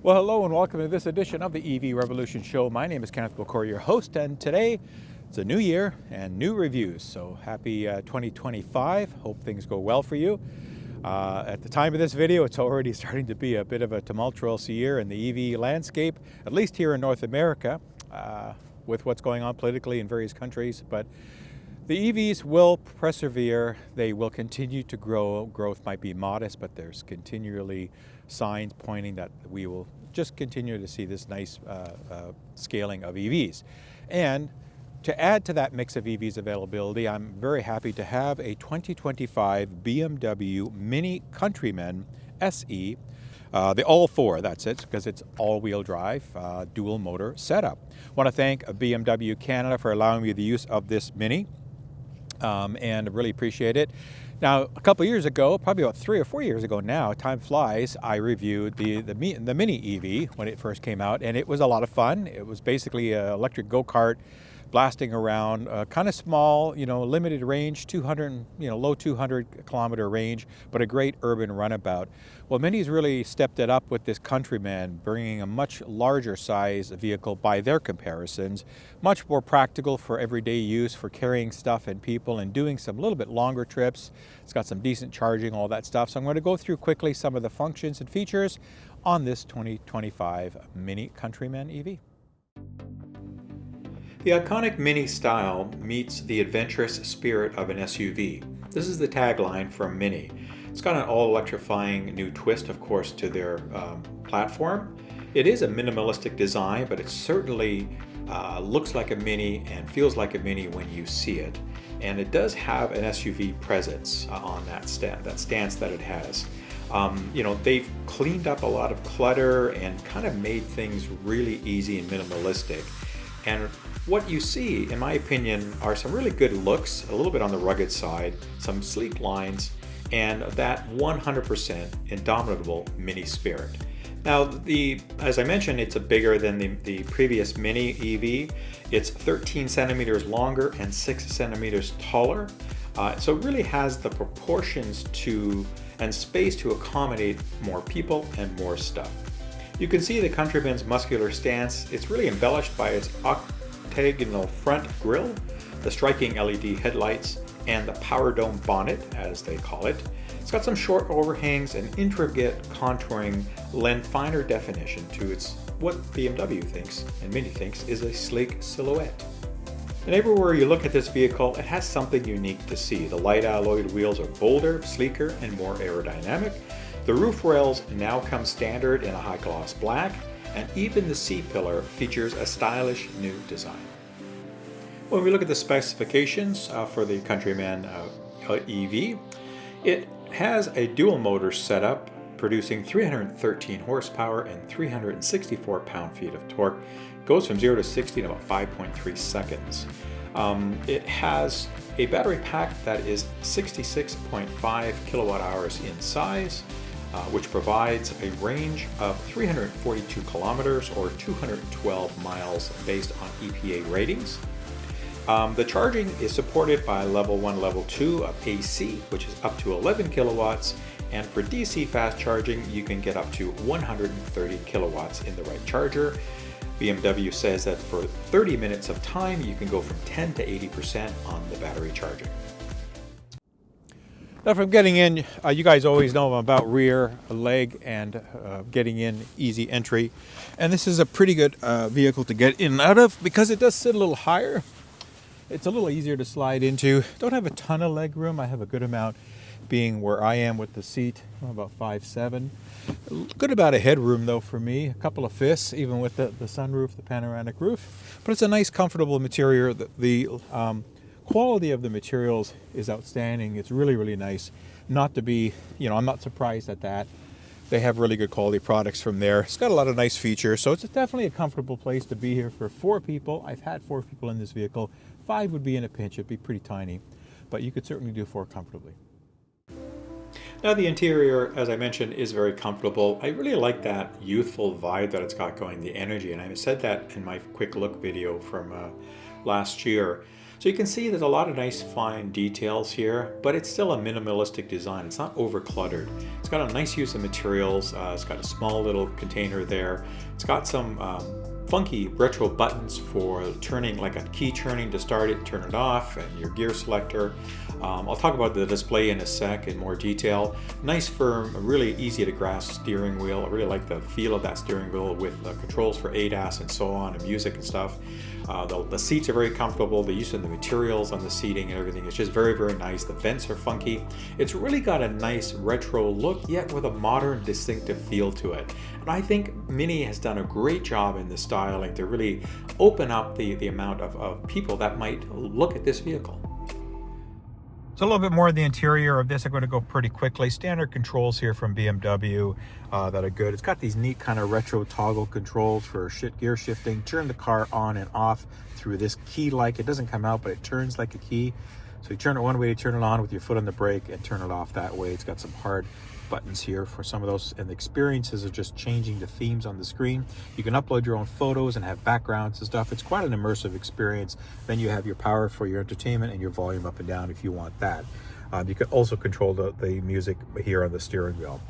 Well, hello and welcome to this edition of the EV Revolution Show. My name is Camcorder, your host, and today it's a new year and new reviews. So happy 2025. Hope things go well for you. At the time of this video, it's already starting to be a bit of a tumultuous year in the EV landscape, at least here in North America, with what's going on politically in various countries. But the EVs will persevere. They will continue to grow. Growth might be modest, but there's continually signs pointing that we will just continue to see this nice scaling of EVs. And to add to that mix of EVs availability, I'm very happy to have a 2025 BMW MINI Countryman SE. The all-4, that's it, because it's all-wheel drive, dual motor setup. I want to thank BMW Canada for allowing me the use of this Mini. And really appreciate it. Now, a couple years ago, probably about 3 or 4 years ago now, time flies, I reviewed the Mini EV when it first came out, and it was a lot of fun. It was basically an electric go-kart blasting around, kind of small, limited range, 200, low 200 kilometer range, but a great urban runabout. Well, Mini's really stepped it up with this Countryman, bringing a much larger size vehicle by their comparisons, much more practical for everyday use, for carrying stuff and people and doing some little bit longer trips. It's got some decent charging, all that stuff. So I'm going to go through quickly some of the functions and features on this 2025 MINI Countryman EV. The iconic Mini style meets the adventurous spirit of an SUV. This is the tagline from Mini. It's got an all-electrifying new twist, of course, to their platform. It is a minimalistic design, but it certainly looks like a Mini and feels like a Mini when you see it. And it does have an SUV presence on that stance that it has. They've cleaned up a lot of clutter and kind of made things really easy and minimalistic. And what you see, in my opinion, are some really good looks, a little bit on the rugged side, some sleek lines, and that 100% indomitable Mini spirit. Now, as I mentioned, it's bigger than the previous Mini EV. It's 13 centimeters longer and 6 centimeters taller. So it really has the proportions and space to accommodate more people and more stuff. You can see the Countryman's muscular stance. It's really embellished by its octagonal front grille, the striking LED headlights, and the power dome bonnet, as they call it. It's got some short overhangs and intricate contouring lend finer definition to what BMW thinks and Mini thinks is a sleek silhouette. And everywhere you look at this vehicle, it has something unique to see. The light alloyed wheels are bolder, sleeker, and more aerodynamic. The roof rails now come standard in a high gloss black, and even the C-pillar features a stylish new design. When we look at the specifications for the Countryman EV, it has a dual motor setup producing 313 horsepower and 364 pound-feet of torque. It goes from 0 to 60 in about 5.3 seconds. It has a battery pack that is 66.5 kilowatt hours in size, which provides a range of 342 kilometers or 212 miles based on EPA ratings. The charging is supported by level 1, level 2 of AC, which is up to 11 kilowatts, and for DC fast charging, you can get up to 130 kilowatts in the right charger. BMW says that for 30 minutes of time, you can go from 10 to 80% on the battery charging. Now from getting in, you guys always know I'm about rear leg and getting in, easy entry. And this is a pretty good vehicle to get in and out of because it does sit a little higher. It's a little easier to slide into. Don't have a ton of leg room. I have a good amount being where I am with the seat, about 5'7". Good amount of headroom though for me, a couple of fists, even with the sunroof, the panoramic roof. But it's a nice, comfortable material. The quality of the materials is outstanding. It's really, really nice. Not to be, I'm not surprised at that. They have really good quality products from there. It's got a lot of nice features, so it's definitely a comfortable place to be here for 4 people. I've had 4 people in this vehicle. 5 would be in a pinch. It'd be pretty tiny, but you could certainly do 4 comfortably. Now the interior, as I mentioned, is very comfortable. I really like that youthful vibe that it's got going, the energy, and I said that in my quick look video from last year. So you can see there's a lot of nice fine details here, but it's still a minimalistic design. It's not over cluttered. It's got a nice use of materials. It's got a small little container there. It's got some funky retro buttons for turning, like a key turning to start it, turn it off, and your gear selector. I'll talk about the display in a sec in more detail. Nice, firm, really easy to grasp steering wheel. I really like the feel of that steering wheel with the controls for ADAS and so on, and music and stuff. The seats are very comfortable. The use of the materials on the seating and everything is just very, very nice. The vents are funky. It's really got a nice retro look, yet with a modern, distinctive feel to it. And I think Mini has done a great job in the styling to really open up the amount of people that might look at this vehicle. So a little bit more of the interior of this. I'm going to go pretty quickly. Standard controls here from BMW that are good. It's got these neat kind of retro toggle controls for gear shifting. Turn the car on and off through this key-like. It doesn't come out, but it turns like a key. So you turn it one way to turn it on with your foot on the brake and turn it off that way. It's got some hard buttons here for some of those, and the experiences are just changing the themes on the screen. You can upload your own photos and have backgrounds and stuff. It's quite an immersive experience. Then you have your power for your entertainment and your volume up and down if you want that. You can also control the music here on the steering wheel.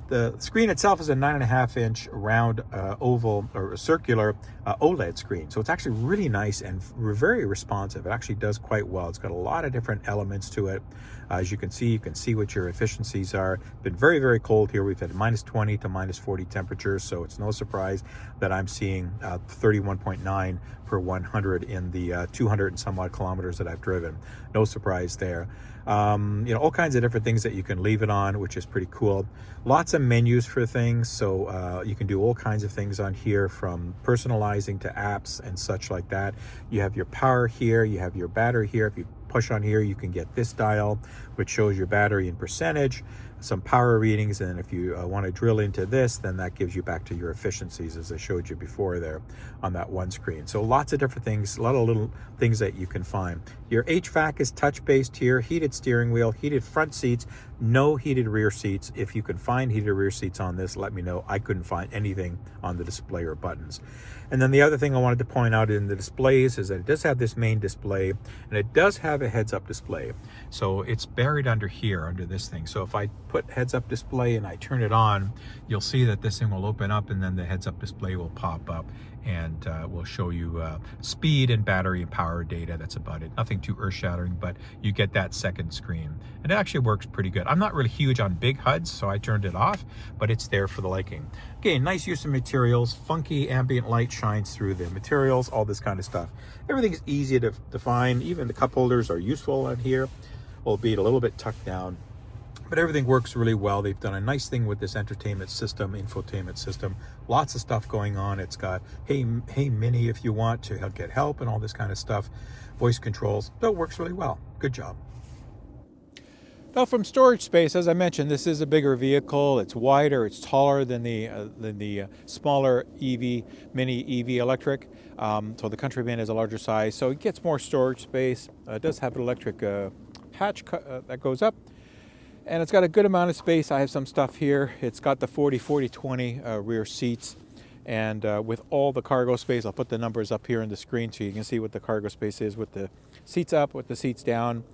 The screen itself is a 9.5-inch round oval or circular OLED screen. So it's actually really nice and very responsive. It actually does quite well. It's got a lot of different elements to it. As you can see what your efficiencies are. It's been very, very cold here. We've had -20 to -40 temperatures. So it's no surprise that I'm seeing 31.9 per 100 in the 200 and some odd kilometers that I've driven. No surprise there. All kinds of different things that you can leave it on, which is pretty cool. Lots of menus for things, so you can do all kinds of things on here, from personalizing to apps and such like that. You have your power here, you have your battery here. If you push on here, you can get this dial, which shows your battery in percentage, some power readings, and if you want to drill into this, then that gives you back to your efficiencies, as I showed you before there on that one screen. So lots of different things, a lot of little things that you can find. Your HVAC is touch-based here, heated steering wheel, heated front seats, no heated rear seats. If you can find heated rear seats on this, let me know. I couldn't find anything on the display or buttons. And then the other thing I wanted to point out in the displays is that it does have this main display, and it does have a heads-up display. So it's buried under here, under this thing. So if I put heads-up display and I turn it on, you'll see that this thing will open up, and then the heads-up display will pop up and will show you speed and battery and power data. That's about it. Nothing too earth-shattering, but you get that second screen. And it actually works pretty good. I'm not really huge on big HUDs, so I turned it off, but it's there for the liking. Again, nice use of materials. Funky ambient light shines through the materials, all this kind of stuff. Everything is easy to find. Even the cup holders are useful on here, albeit a little bit tucked down. But everything works really well. They've done a nice thing with this entertainment system, infotainment system. Lots of stuff going on. It's got, hey Mini, if you want to get help and all this kind of stuff. Voice controls. So it works really well. Good job. Now, from storage space, as I mentioned, this is a bigger vehicle. It's wider, it's taller than the smaller Mini EV electric. So the Countryman is a larger size, so it gets more storage space. It does have an electric hatch that goes up, and it's got a good amount of space. I have some stuff here. It's got the 40-40-20 rear seats, and with all the cargo space, I'll put the numbers up here on the screen so you can see what the cargo space is with the seats up, with the seats down.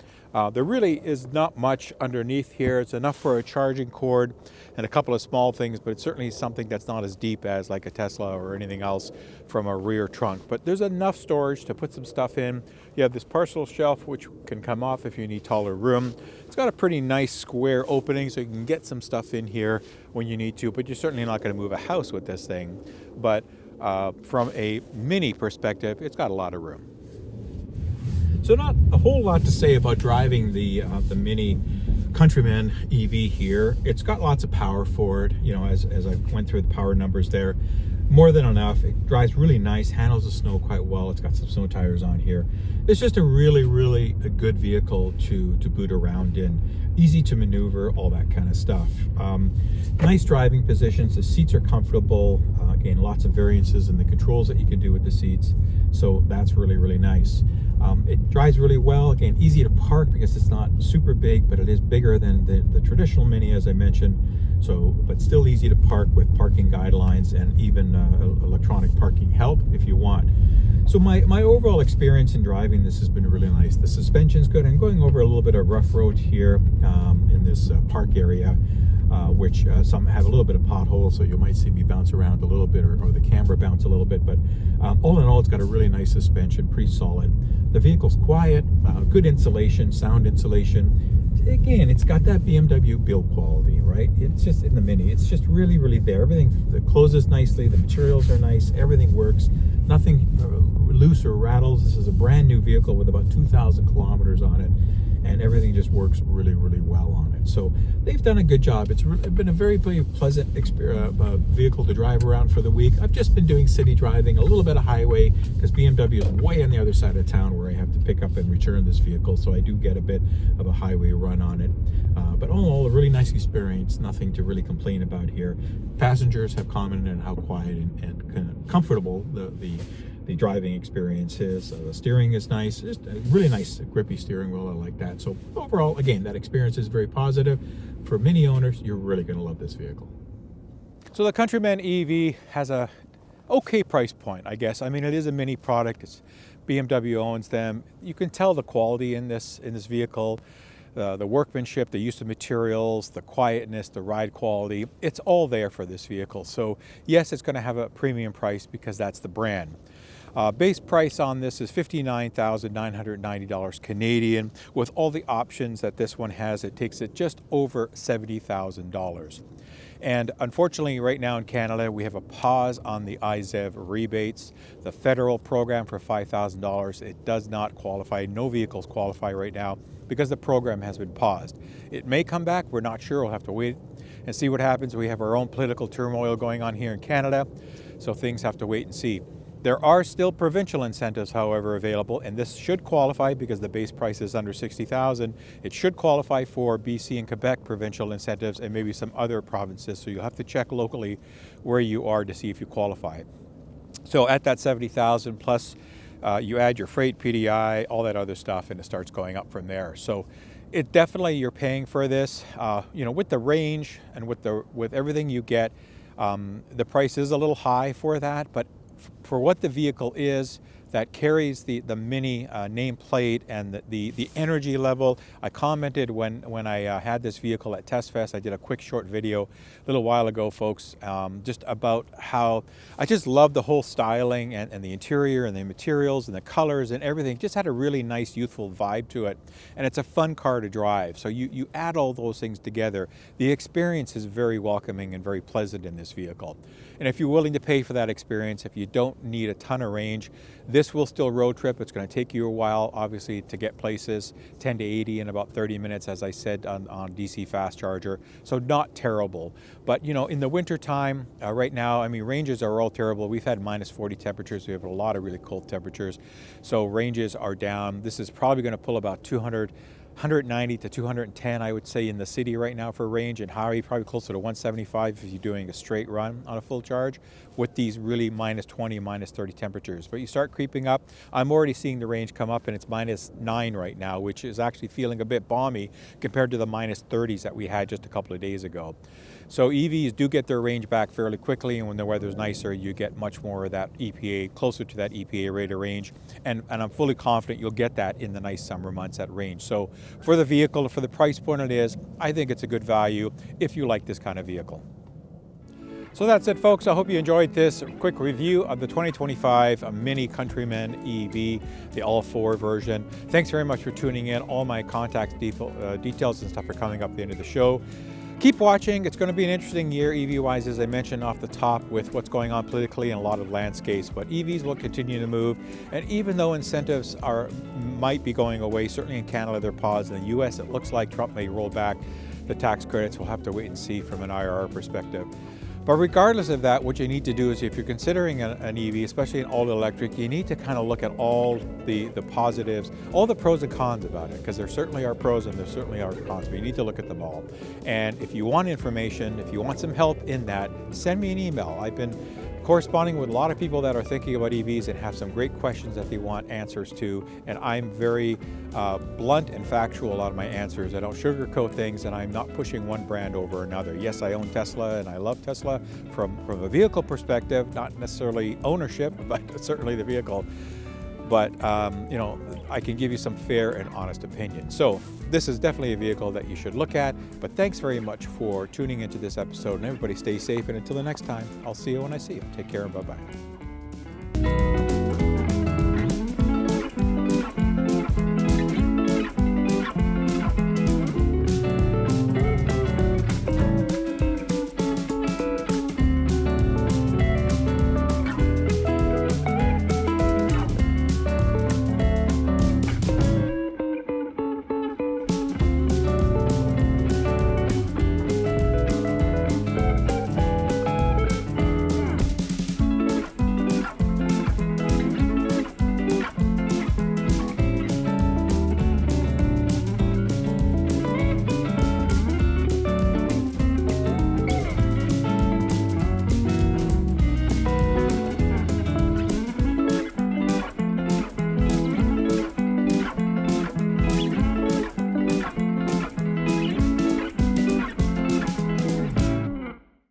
There really is not much underneath here. It's enough for a charging cord and a couple of small things, but it's certainly something that's not as deep as like a Tesla or anything else from a rear trunk. But there's enough storage to put some stuff in. You have this parcel shelf, which can come off if you need taller room. It's got a pretty nice square opening, so you can get some stuff in here when you need to, but you're certainly not going to move a house with this thing. But from a Mini perspective, it's got a lot of room. So not a whole lot to say about driving the Mini Countryman EV here. It's got lots of power for it. You know, as I went through the power numbers there, more than enough. It drives really nice, handles the snow quite well. It's got some snow tires on here. It's just a really a good vehicle to boot around in. Easy to maneuver, all that kind of stuff. Nice driving positions. The seats are comfortable. Again, lots of variances in the controls that you can do with the seats. So that's really nice. It drives really well. Again, easy to park because it's not super big, but it is bigger than the traditional Mini, as I mentioned. So, but still easy to park with parking guidelines and even a electronic parking help if you want. So my overall experience in driving this has been really nice. The suspension's good. I'm going over a little bit of rough road here in this park area, which some have a little bit of potholes, so you might see me bounce around a little bit, or the camera bounce a little bit. But all in all, it's got a really nice suspension, pretty solid. The vehicle's quiet, good insulation, sound insulation. Again, it's got that BMW build quality, right? It's just in the Mini. It's just really, really there. Everything closes nicely. The materials are nice. Everything works. Nothing loose or rattles. This is a brand new vehicle with about 2,000 kilometers on it, and everything just works really, really well on it. So they've done a good job. It's been a very, very pleasant vehicle to drive around for the week. I've just been doing city driving, a little bit of highway, because BMW is way on the other side of town where I have to pick up and return this vehicle, so I do get a bit of a highway run on it. But all in all, a really nice experience. Nothing to really complain about here. Passengers have commented on how quiet and kind of comfortable the driving experience is. The steering is nice. Just a really nice grippy steering wheel. I like that. So overall, again, that experience is very positive. For Mini owners, you're really going to love this vehicle. So the Countryman EV has a okay price point, I guess. I mean, it is a Mini product. It's BMW owns them. You can tell the quality in this vehicle. The workmanship, the use of materials, the quietness, the ride quality, it's all there for this vehicle. So yes, it's going to have a premium price because that's the brand. Base price on this is $59,990 Canadian. With all the options that this one has, it takes it just over $70,000. And unfortunately, right now in Canada, we have a pause on the IZEV rebates. The federal program for $5,000, it does not qualify. No vehicles qualify right now because the program has been paused. It may come back. We're not sure. We'll have to wait and see what happens. We have our own political turmoil going on here in Canada, so things have to wait and see. There are still provincial incentives, however, available, and this should qualify because the base price is under $60,000. It should qualify for BC and Quebec provincial incentives and maybe some other provinces, so you'll have to check locally where you are to see if you qualify. So at that $70,000 plus, you add your freight, PDI, all that other stuff, and it starts going up from there. So it definitely, you're paying for this. With the range and with everything you get, the price is a little high for that, but for what the vehicle is, that carries the Mini nameplate and the energy level. I commented when I had this vehicle at Test Fest. I did a quick short video a little while ago, folks, just about how I just love the whole styling and the interior and the materials and the colors and everything. Just had a really nice youthful vibe to it, and it's a fun car to drive. So you add all those things together, the experience is very welcoming and very pleasant in this vehicle. And if you're willing to pay for that experience, if you don't need a ton of range, this will still road trip. It's going to take you a while, obviously, to get places, 10 to 80 in about 30 minutes, as I said, on DC fast charger. So not terrible. But, in the winter time, right now, I mean, ranges are all terrible. We've had minus 40 temperatures. We have a lot of really cold temperatures. So ranges are down. This is probably going to pull about 190 to 210, I would say, in the city right now for range, and highway probably closer to 175 if you're doing a straight run on a full charge with these really minus 20, minus 30 temperatures. But you start creeping up. I'm already seeing the range come up, and it's minus 9 right now, which is actually feeling a bit balmy compared to the minus 30s that we had just a couple of days ago. So EVs do get their range back fairly quickly, and when the weather's nicer, you get much more of that EPA, closer to that EPA rated range, and I'm fully confident you'll get that in the nice summer months at range. So for the vehicle, for the price point it is, I think it's a good value if you like this kind of vehicle. So that's it, folks. I hope you enjoyed this quick review of the 2025 Mini Countryman EV, the all-4 version. Thanks very much for tuning in. All my contact details and stuff are coming up at the end of the show. Keep watching. It's going to be an interesting year EV-wise, as I mentioned off the top, with what's going on politically and a lot of landscapes. But EVs will continue to move. And even though incentives might be going away, certainly in Canada they're paused. In the US, it looks like Trump may roll back the tax credits. We'll have to wait and see from an IRR perspective. But regardless of that, what you need to do is, if you're considering an EV, especially an all-electric, you need to kind of look at all the positives, all the pros and cons about it, because there certainly are pros and there certainly are cons, but you need to look at them all. And if you want information, if you want some help in that, send me an email. I've been corresponding with a lot of people that are thinking about EVs and have some great questions that they want answers to. And I'm very blunt and factual a lot of my answers. I don't sugarcoat things, and I'm not pushing one brand over another. Yes, I own Tesla and I love Tesla from a vehicle perspective, not necessarily ownership, but certainly the vehicle. But you know, I can give you some fair and honest opinion. So this is definitely a vehicle that you should look at. But thanks very much for tuning into this episode, and everybody stay safe. And until the next time, I'll see you when I see you. Take care and bye-bye.